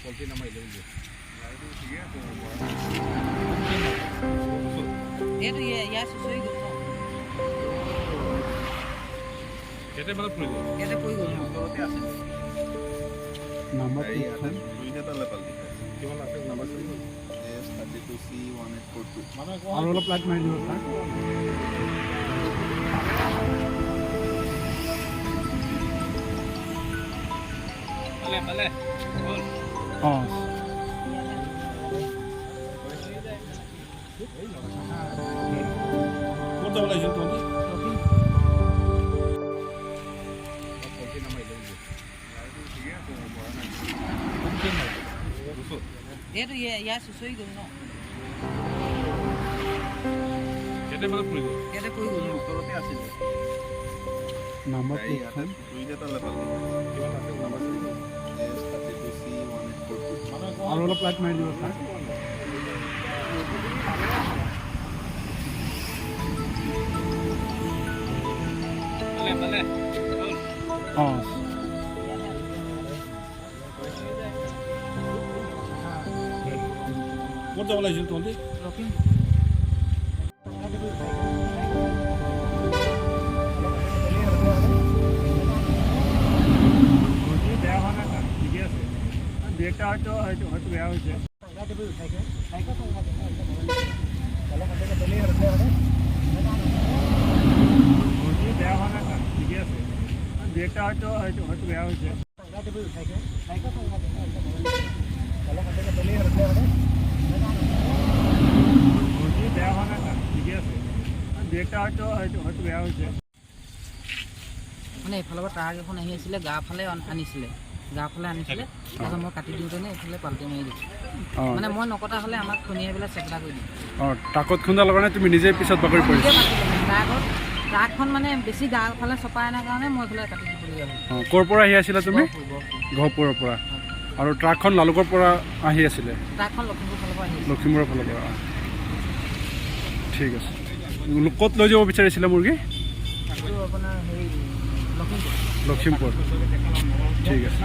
polythene আমাৰ ইলে এইটো ইয়াৰ চুচৰি গ'ল ন ইয়াতে মানে পৰি গ'ল ইয়াতে পৰি গ'ল ওচৰতে আছে নাম্বাৰ দুইটালে পাল্টি কিমান আছে নাম্বাৰ S32C1842 আৰু অলপ লাইট মাৰি দিব ছাৰ পালে হ'ল অঁ ক'ত যাব লাগিছিল তুমি এইটো ইয়াৰ চুচৰি গ'ল ন ইয়াতে মানে পৰি গ'ল ইয়াতে পৰি গ'ল ওচৰতে আছিল নাম্বাৰ দুইটালে পাল্টি কিমান আছে নাম্বাৰ S32C1842 আৰু অলপ লাইট মাৰি দিব ছাৰ পালে হ'ল অঁ ক'ত যাব লাগিছিল তুমি বেয়া হোৱা নাই ছাৰ ঠিকে আছে ব্ৰেকটা হয়তো বেয়া হৈছে বেয়া হোৱা নাই ছাৰ ঠিকে আছে ব্ৰেকটা হয়তো বেয়া হৈছে বেয়া হোৱা নাই ছাৰ ঠিকে আছে ব্ৰেকটা হয়তো বেয়া হৈছে মানে এইফালৰ পৰা ট্ৰাক এখন আহি আছিলে গাঁৱৰ ফালে আনিছিলে তাৰপিছত মই কাটি দিওঁতেনে এইফালে পাল্টি মাৰি দিছোঁ মানে মই নকটা হ'লে আমাক খুন্দিয়াই পেলাই চেপটা কৰি দিওঁ অঁ ট্ৰাকত খুন্দাৰ কাৰণে তুমি নিজে পিছত বাগৰি পৰিছা ট্ৰাকখন মানে বেছি গাঁৱৰ ফালে চপাই অনাৰ কাৰণে মই এইফালে কাটি দিবলগীয়া হ'ল অঁ ক'ৰ পৰা আহি আছিলা তুমি গহপুৰৰ পৰা আৰু ট্ৰাকখন লালুকৰ পৰা আহি আছিলে ট্ৰাকখন লখিমপুৰ ফালৰ পৰা আহিছে লখিমপুৰৰ ফালৰ পৰা ঠিক আছে ক'ত লৈ যাব বিচাৰিছিলে মুৰ্গী আপোনাৰ হেৰি লখিমপুৰ লখিমপুৰ ঠিক আছে